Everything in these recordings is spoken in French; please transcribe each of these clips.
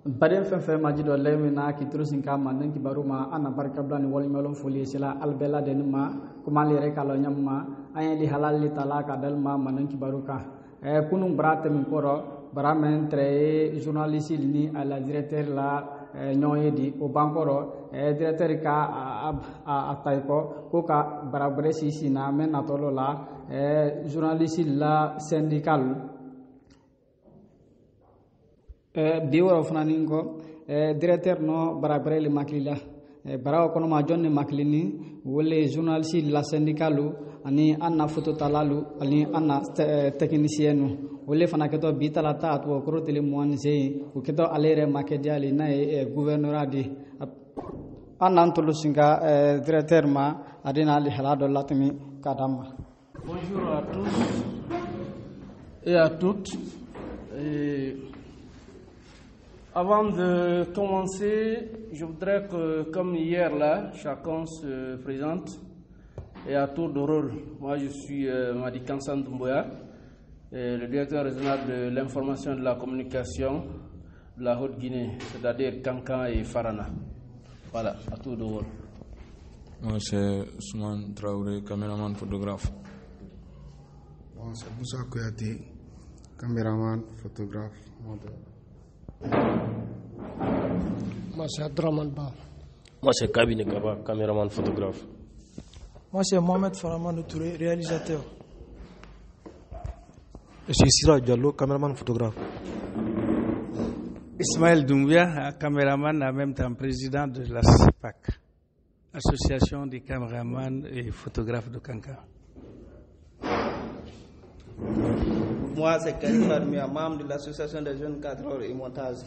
Badem fen majido lemina ki trusin ka manen ki baruma ana barka blani woli melon foli sila albela denma kuma lere kala nyamma ayeli halal li talaka dalma manen ki baruka kunun brate min koro baramen tre journaliste ni ala directeur la nyoye di o bankoro directeur ka atayko ko ka barabre sisi na men atolo la journaliste la syndical biworo fananin ko directeur no barabrele maklila barawo kono ma jonne maklini wolle journaliste la syndicalu ani anna photo talalu ani anna technicien wolle fana keto bitala ta to ko tele moanse ko keto alere makediali na gouverneur adi anna antolo singa directeur ma adina ali halado latmi kadama. Bonjour à tous et à toutes. Avant de commencer, je voudrais que, comme hier là, chacun se présente et à tour de rôle. Moi, je suis Madi Kansan Doumbouya, le directeur régional de l'information et de la communication de la Haute-Guinée, c'est-à-dire Kankan et Farana. Voilà, à tour de rôle. Moi, c'est Ousmane Traoré, caméraman photographe. Bon, c'est Moussa Kouyaté, caméraman photographe, modèle. Moi, c'est Abdraman Ba. Moi, c'est Kabine Kaba, caméraman photographe. Moi, c'est Mohamed Faraman Touré, réalisateur. Je suis Sira Diallo, caméraman photographe. Ismaël Doumbia, caméraman, en même temps président de la CEPAC, Association des caméramans et photographes de Kankan. Moi, c'est Karim Admia, membre de l'association des jeunes cadreurs et montages.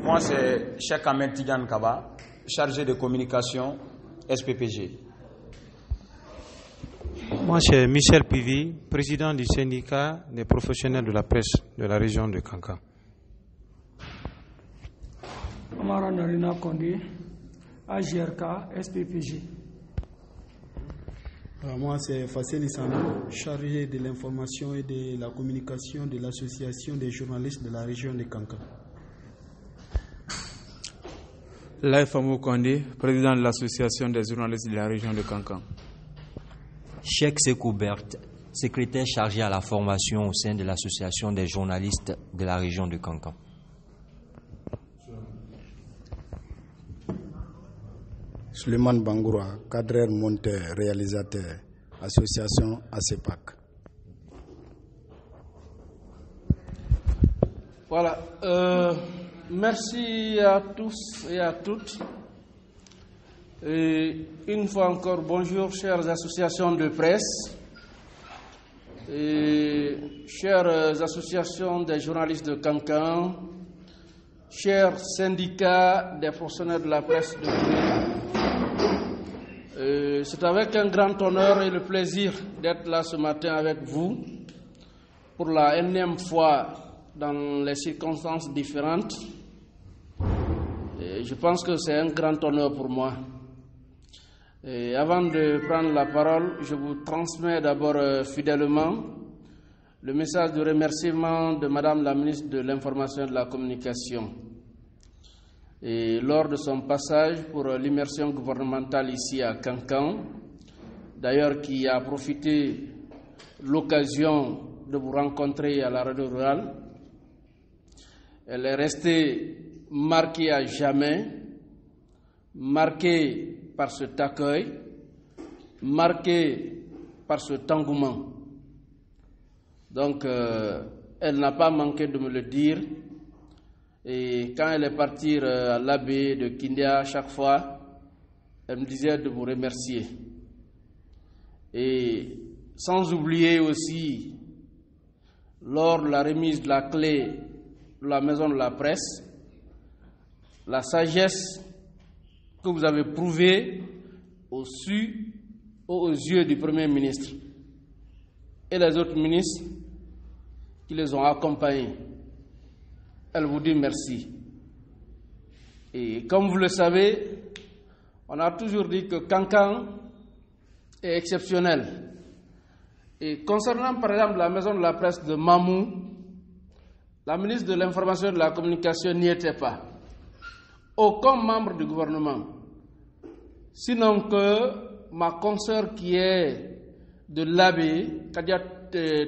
Moi, c'est Cheikh Ahmed Tidiane Kaba, chargé de communication SPPG. Moi, c'est Michel Pivi, président du syndicat des professionnels de la presse de la région de Kankan. Amara Narina Kondi, AGRK, SPPG. Moi, c'est Fassel Issano, chargé de l'information et de la communication de l'association des journalistes de la région de Kankan. Laïfamou Kondé, président de l'association des journalistes de la région de Kankan. Cheikh Sekoubert, secrétaire chargé à la formation au sein de l'association des journalistes de la région de Kankan. Suleiman Bangoura, cadreur, monteur, réalisateur, association ACEPAC. Voilà. Merci à tous et à toutes. Et une fois encore, bonjour, chères associations de presse, et chères associations des journalistes de Kankan, chers syndicats des professionnels de la presse de Guinée. C'est avec un grand honneur et le plaisir d'être là ce matin avec vous pour la énième fois dans les circonstances différentes. Et je pense que c'est un grand honneur pour moi. Et avant de prendre la parole, je vous transmets d'abord fidèlement le message de remerciement de Madame la ministre de l'Information et de la Communication. Et lors de son passage pour l'immersion gouvernementale ici à Kankan, d'ailleurs qui a profité de l'occasion de vous rencontrer à la radio rurale, elle est restée marquée à jamais, marquée par cet accueil, marquée par cet engouement. Donc, elle n'a pas manqué de me le dire. Et quand elle est partie à l'abbé de Kindia, chaque fois, elle me disait de vous remercier. Et sans oublier aussi, lors de la remise de la clé de la maison de la presse, la sagesse que vous avez prouvée aux yeux du Premier ministre et les autres ministres qui les ont accompagnés. Elle vous dit merci. Et comme vous le savez, on a toujours dit que Kankan est exceptionnel. Et concernant par exemple la maison de la presse de Mamou, la ministre de l'Information et de la Communication n'y était pas. Aucun membre du gouvernement, sinon que ma consoeur qui est de l'AB, Kadia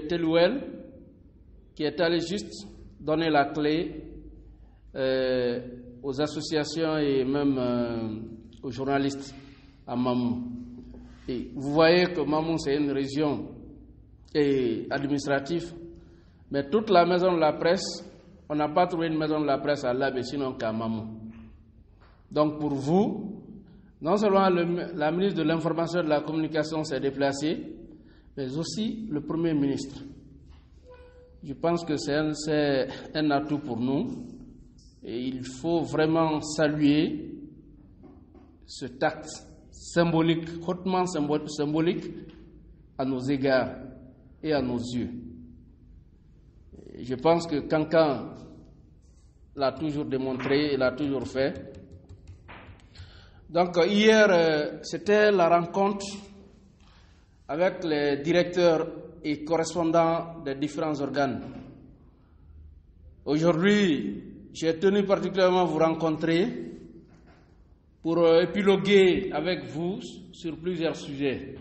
Telouel, qui est allée juste donner la clé aux associations et même aux journalistes à Mamou. Et vous voyez que Mamou, c'est une région administrative, mais toute la maison de la presse, on n'a pas trouvé une maison de la presse à l'AB, sinon qu'à Mamou. Donc pour vous, non seulement la ministre de l'Information et de la Communication s'est déplacée, mais aussi le Premier ministre. Je pense que c'est un atout pour nous et il faut vraiment saluer ce acte symbolique, hautement symbolique à nos égards et à nos yeux. Je pense que Kankan l'a toujours démontré, il l'a toujours fait. Donc hier, c'était la rencontre avec les directeurs et correspondants des différents organes. Aujourd'hui, j'ai tenu particulièrement à vous rencontrer pour épiloguer avec vous sur plusieurs sujets.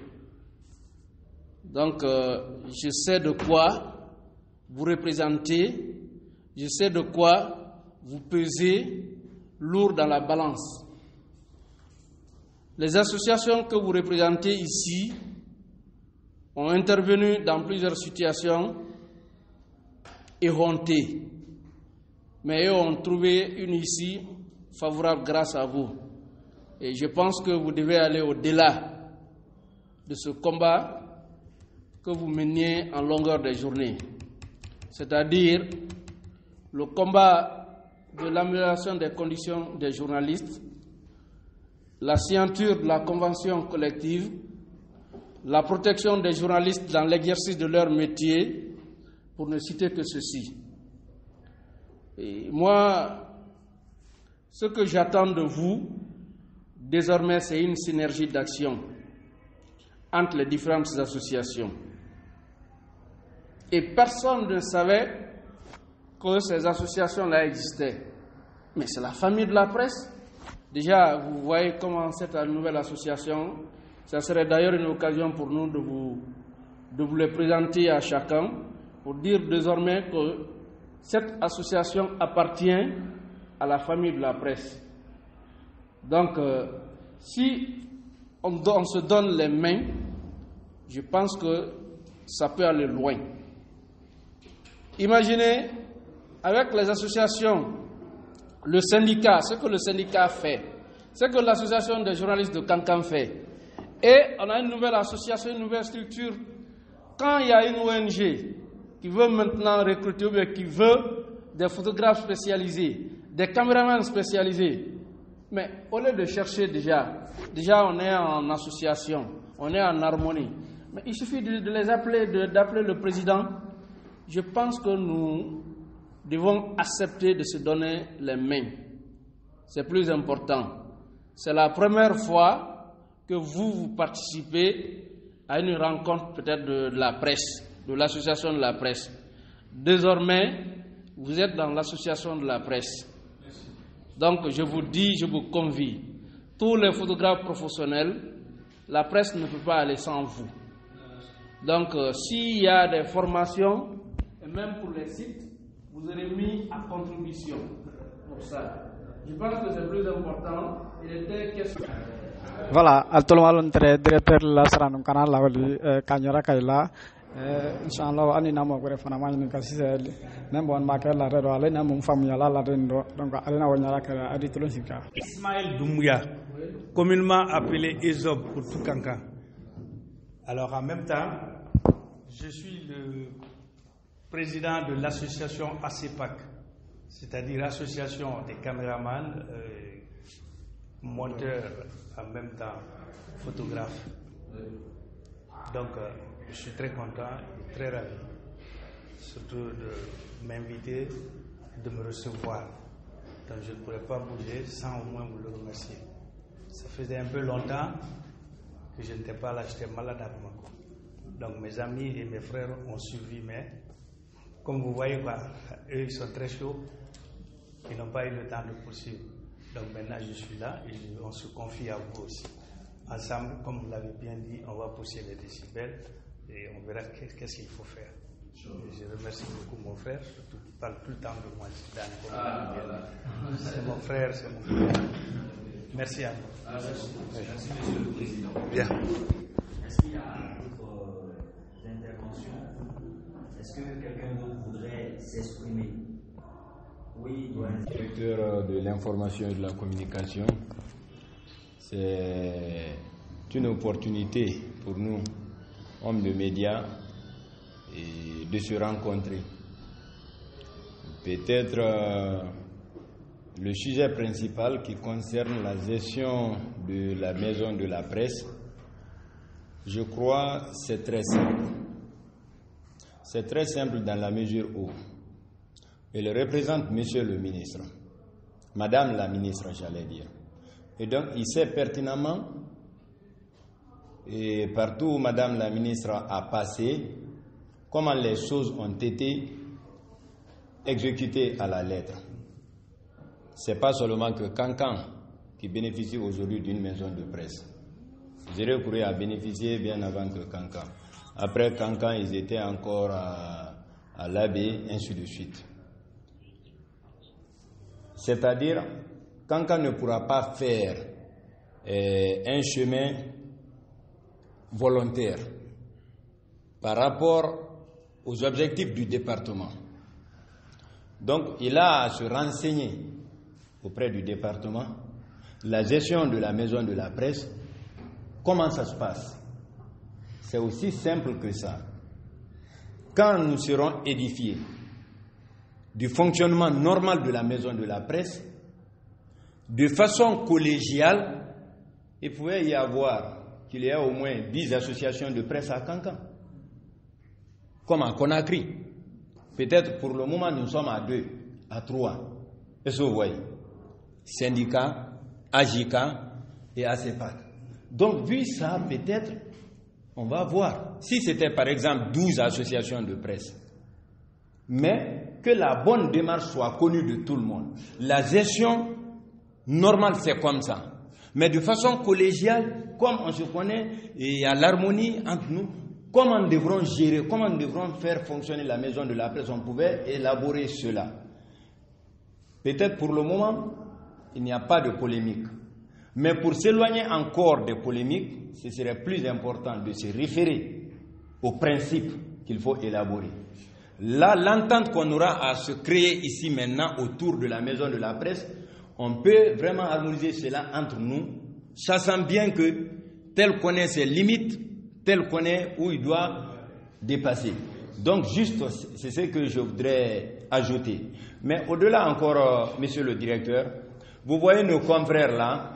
Donc, je sais de quoi vous représentez, je sais de quoi vous pesez lourd dans la balance. Les associations que vous représentez ici ont intervenu dans plusieurs situations éhontées, mais eux ont trouvé une issue favorable grâce à vous. Et je pense que vous devez aller au-delà de ce combat que vous meniez en longueur des journées, c'est-à-dire le combat de l'amélioration des conditions des journalistes, la signature de la convention collective, la protection des journalistes dans l'exercice de leur métier, pour ne citer que ceci. Et moi, ce que j'attends de vous, désormais, c'est une synergie d'action entre les différentes associations. Et personne ne savait que ces associations-là existaient. Mais c'est la famille de la presse. Déjà, vous voyez comment cette nouvelle association, ça serait d'ailleurs une occasion pour nous de vous les présenter à chacun, pour dire désormais que cette association appartient à la famille de la presse. Donc, si on se donne les mains, je pense que ça peut aller loin. Imaginez, avec les associations, le syndicat, ce que le syndicat fait, ce que l'association des journalistes de Kankan fait, et on a une nouvelle association, une nouvelle structure. Quand il y a une ONG qui veut maintenant recruter ou bien qui veut des photographes spécialisés, des caméramans spécialisés, mais au lieu de chercher déjà on est en association, on est en harmonie, mais il suffit de les appeler, d'appeler le président. Je pense que nous devons accepter de se donner les mains. C'est plus important. C'est la première fois que vous participez à une rencontre peut-être de la presse, de l'association de la presse. Désormais, vous êtes dans l'association de la presse. Donc, je vous dis, je vous convie, tous les photographes professionnels, la presse ne peut pas aller sans vous. Donc, s'il y a des formations, et même pour les sites, vous aurez mis à contribution pour ça. Je pense que c'est plus important. Il était question. Voilà, altolmalon tre directeur la saranum kanal la wali kanyora kayla inshallah ani namo gore fana ma ni kasi nembo on ma kala redo ale na mum fam yala la rendo donc ale na wonyara kala adi tolon sika Ismaël Doumbouya, communément appelé Ezob pour tout Kankan. Alors en même temps, je suis le président de l'association ACEPAC, c'est-à-dire l'association des caméramans, monteurs, en même temps photographes. Donc je suis très content et très ravi, surtout de m'inviter, de me recevoir. Donc je ne pourrais pas bouger sans au moins vous le remercier. Ça faisait un peu longtemps que je n'étais pas là, j'étais malade à Bamako. Donc mes amis et mes frères ont suivi mes comme vous voyez, eux, ils sont très chauds. Ils n'ont pas eu le temps de poursuivre. Donc maintenant, je suis là et on se confie à vous aussi. Ensemble, comme vous l'avez bien dit, on va pousser les décibels et on verra qu'est-ce qu'il faut faire. Je remercie beaucoup mon frère, surtout qu'il parle tout le temps de moi. C'est mon frère, c'est mon frère. Merci à vous. Merci, Monsieur le Président. Bien. Est-ce qu'il y a d'autres interventions? Est-ce que quelqu'un d'autre voudrait s'exprimer? Oui, Directeur de l'information et de la communication, c'est une opportunité pour nous, hommes de médias, de se rencontrer. Peut-être le sujet principal qui concerne la gestion de la maison de la presse, je crois c'est très simple. C'est très simple dans la mesure où il représente Monsieur le ministre, Madame la ministre, j'allais dire. Et donc, il sait pertinemment, et partout où Madame la ministre a passé, comment les choses ont été exécutées à la lettre. Ce n'est pas seulement que Cancan qui bénéficie aujourd'hui d'une maison de presse. Zéré Kouré a bénéficié bien avant que Cancan. Après Cancan, ils étaient encore à l'Abbé, ainsi de suite. C'est-à-dire, Cancan ne pourra pas faire un chemin volontaire par rapport aux objectifs du département. Donc, il a à se renseigner auprès du département la gestion de la maison de la presse, comment ça se passe. C'est aussi simple que ça. Quand nous serons édifiés du fonctionnement normal de la maison de la presse, de façon collégiale, il pouvait y avoir qu'il y ait au moins 10 associations de presse à Cancan, comme à Conakry. Peut-être pour le moment nous sommes à 2, à 3. Est-ce que vous voyez? Syndicat, AJICA et ACEPAC. Donc vu ça, peut-être on va voir. Si c'était par exemple 12 associations de presse, mais que la bonne démarche soit connue de tout le monde. La gestion normale, c'est comme ça. Mais de façon collégiale, comme on se connaît, et il y a l'harmonie entre nous, comment nous devrons gérer, comment nous devrons faire fonctionner la maison de la presse, on pouvait élaborer cela. Peut-être pour le moment, il n'y a pas de polémique. Mais pour s'éloigner encore des polémiques, ce serait plus important de se référer aux principes qu'il faut élaborer. Là, l'entente qu'on aura à se créer ici maintenant autour de la maison de la presse, on peut vraiment harmoniser cela entre nous, sachant bien que tel connaît ses limites, tel connaît où il doit dépasser. Donc, juste, c'est ce que je voudrais ajouter. Mais au-delà encore, monsieur le directeur, vous voyez nos confrères là,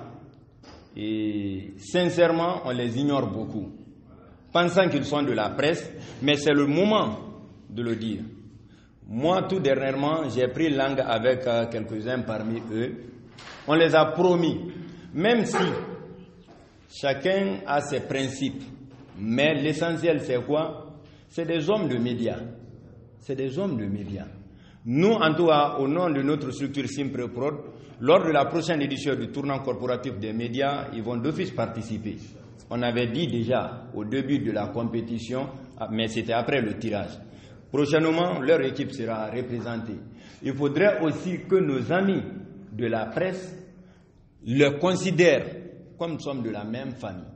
et sincèrement, on les ignore beaucoup, pensant qu'ils sont de la presse, mais c'est le moment de le dire. Moi, tout dernièrement, j'ai pris langue avec quelques-uns parmi eux. On les a promis, même si chacun a ses principes, mais l'essentiel c'est quoi? C'est des hommes de médias. C'est des hommes de médias. Nous, en tout cas, au nom de notre structure Simpreprod, lors de la prochaine édition du tournant corporatif des médias, ils vont d'office participer. On avait dit déjà au début de la compétition, mais c'était après le tirage. Prochainement, leur équipe sera représentée. Il faudrait aussi que nos amis de la presse le considèrent comme nous sommes de la même famille.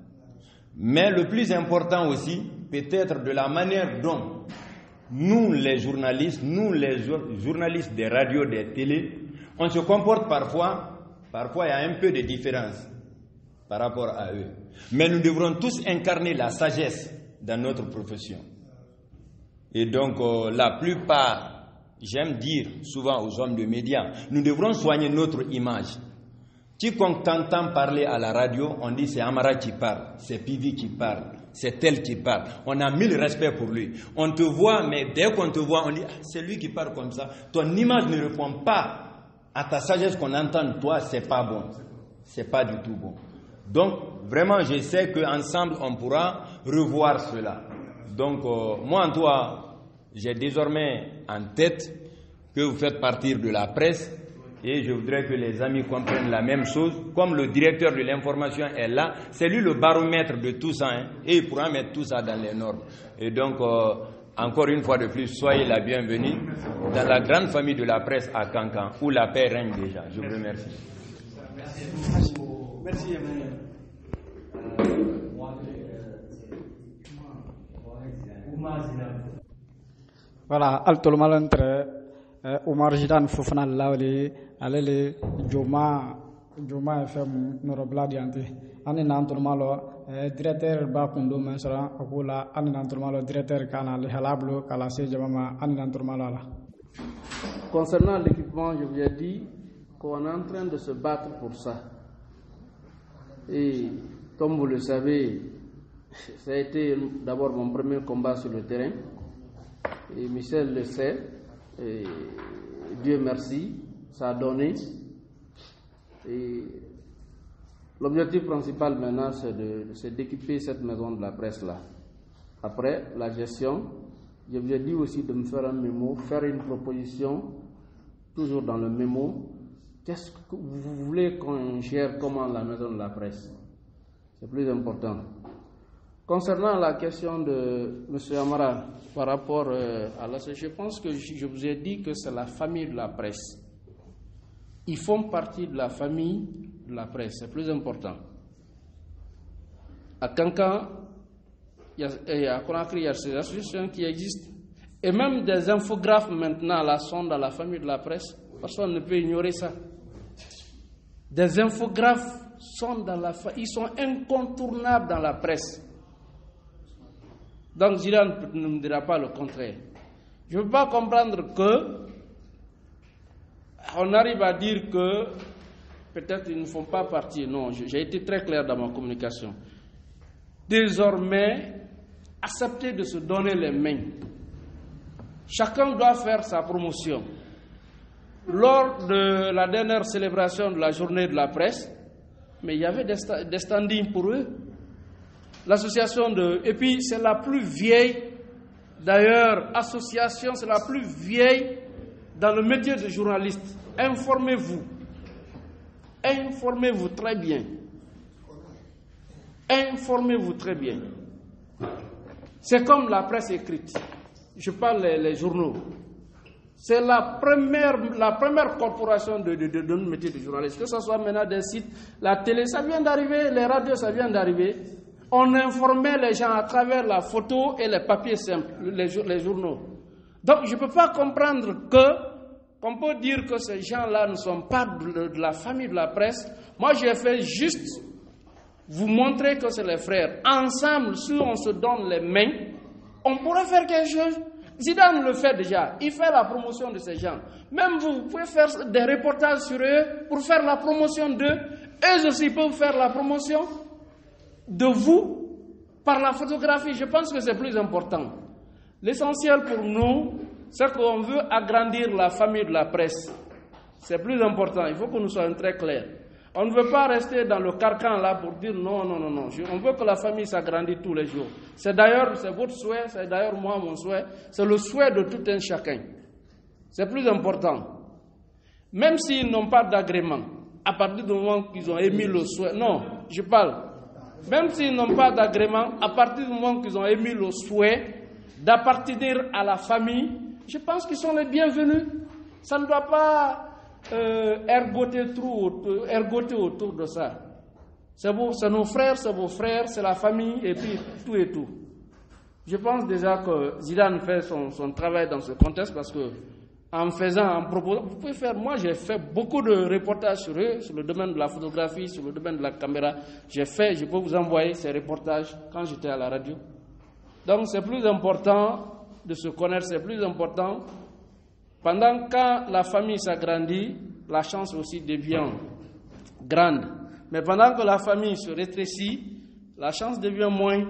Mais le plus important aussi, peut-être de la manière dont nous les journalistes des radios, des télés, on se comporte parfois il y a un peu de différence par rapport à eux. Mais nous devrons tous incarner la sagesse dans notre profession. Et donc, la plupart, j'aime dire souvent aux hommes de médias, nous devrons soigner notre image. Quiconque t'entend parler à la radio, on dit c'est Amara qui parle, c'est Pivi qui parle, c'est tel qui parle. On a 1000 respects pour lui. On te voit, mais dès qu'on te voit, on dit c'est lui qui parle comme ça. Ton image ne répond pas à ta sagesse qu'on entend de toi, c'est pas bon. C'est pas du tout bon. Donc, vraiment, je sais qu'ensemble, on pourra revoir cela. Donc, moi, en toi, j'ai désormais en tête que vous faites partie de la presse et je voudrais que les amis comprennent la même chose. Comme le directeur de l'information est là, c'est lui le baromètre de tout ça et il pourra mettre tout ça dans les normes. Et donc, encore une fois de plus, soyez la bienvenue dans la grande famille de la presse à Kankan où la paix règne déjà. Je vous remercie. Merci. Voilà, alto malantre Omar Jidan Fofana Lawli, Alele Joma FM Norobladi Anti, Anne Nanturmalo, directeur Bakundo Mensara, Akula, Anne Nanturmalo, directeur Canal Halablo, Kalase Jamama, Anne Nanturmalo. Concernant l'équipement, je vous ai dit qu'on est en train de se battre pour ça. Et comme vous le savez, ça a été d'abord mon premier combat sur le terrain. Et Michel le sait. Et Dieu merci, ça a donné. Et l'objectif principal maintenant, c'est d'équiper cette maison de la presse-là. Après, la gestion, je vous ai dit aussi de me faire un mémo, faire une proposition, toujours dans le mémo. Qu'est-ce que vous voulez qu'on gère comment la maison de la presse? C'est plus important. Concernant la question de M. Amara par rapport à la... Je pense que je vous ai dit que c'est la famille de la presse. Ils font partie de la famille de la presse, c'est plus important. À Kankan, à Conakry, il y a ces associations qui existent. Et même des infographes maintenant là, sont dans la famille de la presse. Personne ne peut ignorer ça. Des infographes sont dans la famille, ils sont incontournables dans la presse. Donc Zidane ne me dira pas le contraire. Je ne peux pas comprendre que on arrive à dire que peut-être ils ne font pas partie. Non, j'ai été très clair dans ma communication. Désormais, accepter de se donner les mains. Chacun doit faire sa promotion. Lors de la dernière célébration de la journée de la presse, mais il y avait des standings pour eux. L'association de... Et puis c'est la plus vieille, d'ailleurs, association, c'est la plus vieille dans le métier de journaliste. Informez-vous. Informez-vous très bien. Informez-vous très bien. C'est comme la presse écrite. Je parle les journaux. C'est la première corporation de notre métier de journaliste. Que ce soit maintenant des sites, la télé, ça vient d'arriver, les radios, ça vient d'arriver. On informait les gens à travers la photo et les papiers simples, les journaux. Donc je ne peux pas comprendre qu'on peut dire que ces gens-là ne sont pas de la famille de la presse. Moi j'ai fait juste vous montrer que c'est les frères. Ensemble, si on se donne les mains, on pourrait faire quelque chose. Zidane le fait déjà, il fait la promotion de ces gens. Même vous pouvez faire des reportages sur eux pour faire la promotion d'eux. Eux aussi peuvent faire la promotion de vous par la photographie. Je pense que c'est plus important. L'essentiel pour nous, c'est qu'on veut agrandir la famille de la presse. C'est plus important. Il faut que nous soyons très clairs. On ne veut pas rester dans le carcan là pour dire non. On veut que la famille s'agrandisse tous les jours. C'est d'ailleurs, c'est votre souhait, c'est d'ailleurs moi mon souhait. C'est le souhait de tout un chacun. C'est plus important. Même s'ils n'ont pas d'agrément, à partir du moment qu'ils ont émis le souhait, non, je parle. Même s'ils n'ont pas d'agrément, à partir du moment qu'ils ont émis le souhait d'appartenir à la famille, je pense qu'ils sont les bienvenus. Ça ne doit pas ergoter autour de ça. C'est nos frères, c'est vos frères, c'est la famille, et puis tout et tout. Je pense déjà que Zidane fait son travail dans ce contexte parce que en proposant, vous pouvez faire, moi j'ai fait beaucoup de reportages sur eux, sur le domaine de la photographie, sur le domaine de la caméra. Je peux vous envoyer ces reportages quand j'étais à la radio. Donc c'est plus important de se connaître, c'est plus important. Pendant quand la famille s'agrandit, la chance aussi devient grande. Mais pendant que la famille se rétrécit, la chance devient moins.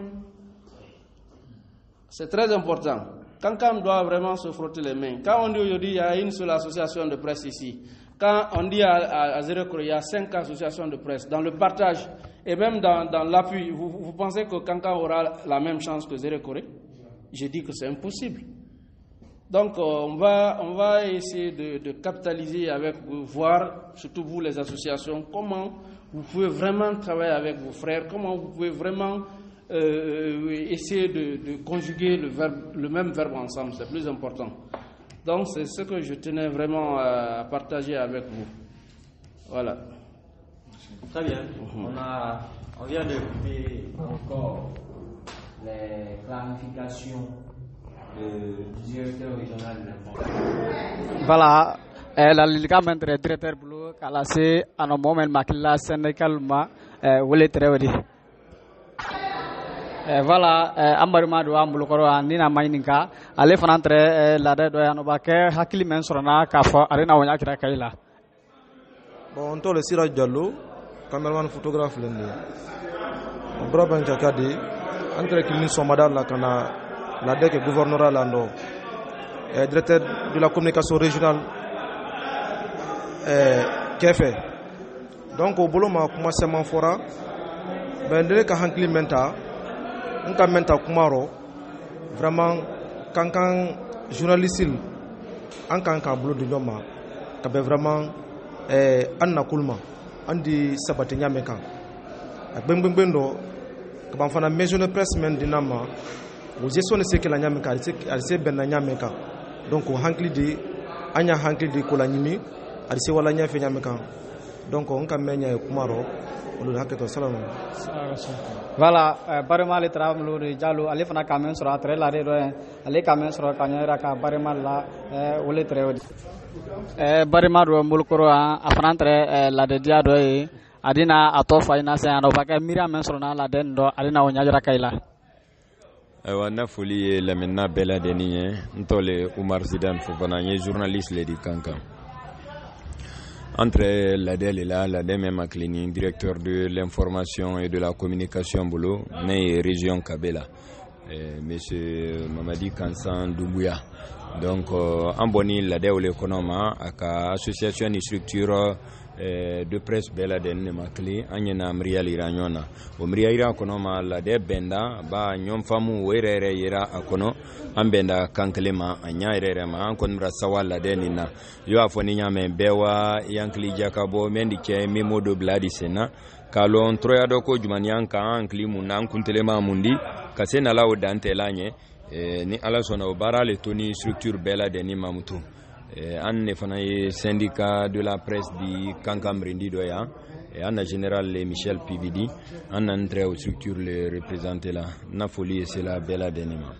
C'est très important. Quand on doit vraiment se frotter les mains. Quand on dit aujourd'hui il y a une seule association de presse ici. Quand on dit à Zéro-Corée, il y a 5 associations de presse. Dans le partage et même dans l'appui, vous pensez que Kankan aura la même chance que Zéro-Corée? Je dis que c'est impossible. Donc on va essayer de capitaliser avec vous, voir, surtout vous les associations, comment vous pouvez vraiment travailler avec vos frères, comment vous pouvez vraiment essayer de conjuguer le même verbe ensemble, c'est plus important. Donc c'est ce que je tenais vraiment à partager avec vous. Voilà. Très bien. On vient d'écouter encore les clarifications du directeur régional de l'information. Voilà. La ligamento directeur blue kala se ano moment makilla syndical ma wole trewdi. Voilà, Amari Madou Ambulukoro Nina Maininka, ale fanantre la de doyano bake hakili men sorana kafo arena wonya kira kaila. Bon, to le Siraj Diallo, cameraman photographe lendi. On braba njakadi entre kilini somada la kana la deke gouvernorat lando. Directeur de la communication régionale Kefe. Donc au boulot ma kuma seman fora ben de ka hankili menta nka menta kumaro vraiment kankan journaliste an kan ka bolo de nyoma ka be vraiment an na kulma andi sabati nyame kan akbengbengdo ka ban fana maison de presse men dinama wo gestion se ke la nyame kan al se ben na nyame kan donc hankili de anya hankili de ko la nyimi al se wala nya fe nyame kan donc on ka menya kumaro olu hakketo salam. Voilà, barema le tra mulu jalu ale fana kamen sura tre la re ale kamen sura kanyera ka barema la wole tre odi barema ro mulukoro afana tre la de dia do adina atofa ina se ano baka mira men sura na la den do adina wonya jara kaila wana foli la menna bela deni ntole Oumar Zidane fofana ye journaliste le di Kankan. Entre l'ADEL et l'ADEL même Maklini, directeur de l'information et de la communication Bolo, né région Kabela, monsieur Mamadi Kansan Doumbouya. Donc, en boni l'ADEL l'économa, aka association et structure de presse bela den makli anyena mriya liranyona o mriya ira kono ma la de benda ba nyom famu werere ira akono ambenda kanklema anya irere ma an kon mra sawala de nina yo afoni nyame bewa yankli jakabo mendi ke memo do bladi sena kalon troya do ko jumanian ka ankli munan kuntelema mundi kasena lawo dante lanye ni ala sona o barale toni structure bela de ni mamutu an fana ye syndicat de la presse di Kankam Rendi doya et an général Michel Pividi an entré aux structures le représenter là na folie c'est la bella denima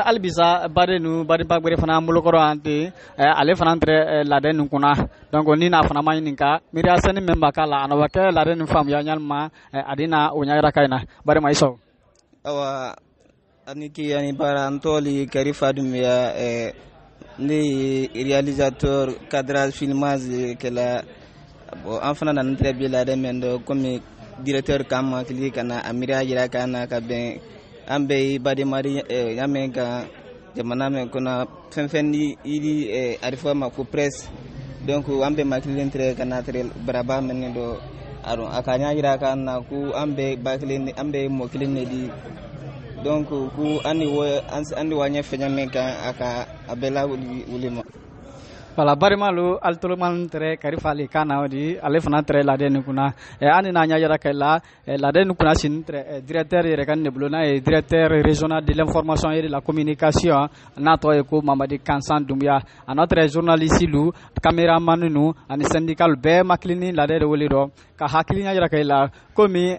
albisa barenu bari bagbere fana mulukoro ante ale fana entre la den kuna donc ni na fana mayininka miri asani memba kala anawake la den fam ya nyalma adina unyara kaina bari maiso awa aniki ani bara antoli karifa dumia ni réalisateur cadrage filmage que la enfant na très bien la demande comme directeur kam kili kana amira jira kana ka ben ambe badi mari yamenka jamana men kuna fenfendi ili arifa ma ko presse donc ambe makili entre kana tre braba men do aron akanya jira kana ku ambe bakili ambe mo kilin di donc ku andi wanya fenya meka aka abela ulima wala barimalu altuluman tre karifali kana odi ale fana tre la den kuna ani na nya yara kala la den kuna sin tre directeur yere kan neblona et directeur régional de l'information et de la communication nato eko Mamadi Kansan Doumbia notre journaliste lu cameraman nu ani syndical be maklini la de wolido ka hakili nya yara kala komi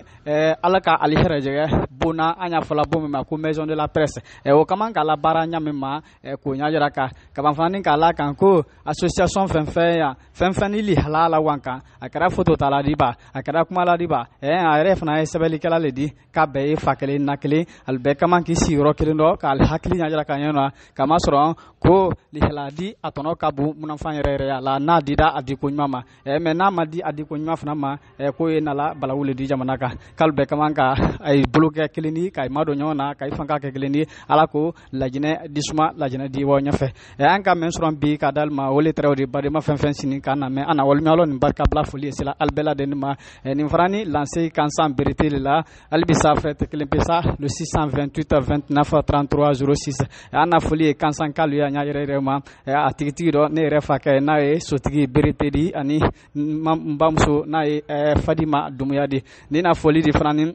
alaka ali heraje bona anya fola bomi ma ko maison de la presse o kaman kala bara nya mema ko nya yara ka ban fani kala kan ko association fenfen ili halala wanka akara photo tala diba akara kuma la diba are fana sebeli kala ledi ka be fakele nakele albe kaman ki siro kilindo ka al hakili nya jara kanyana kama soro ko li haladi atono kabu munafanya rere la na dida adi kunyama me na madi adi kunyama fana ma ko ena la balawule di jamanaka kalbe kaman ka ay bloke kilini kay mado nyona kay fanka ke kilini ala ko lajine disma lajine di wo nyafe anka men soron bi ka dalma ma wole tara de bari ma fenfen sini kana me ana wol mi alon barka bla foli sila albela de ma ni frani lancé kansan berité la albisa frette kelempesa le 628 29 33 06 ana foli kansan kalu ya nya yere ma atigi do ne refa ka na e sotigi berité di ani mbamso na e Fadima Dumuyadi ni na foli di frani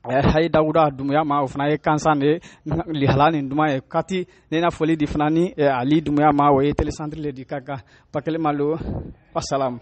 hay Dawuda Dumuya ma ofna e kansane li halani nduma e kati nena foli di fnani Ali Dumuya ma wo e telecentre le di kaka pakele malo wassalam.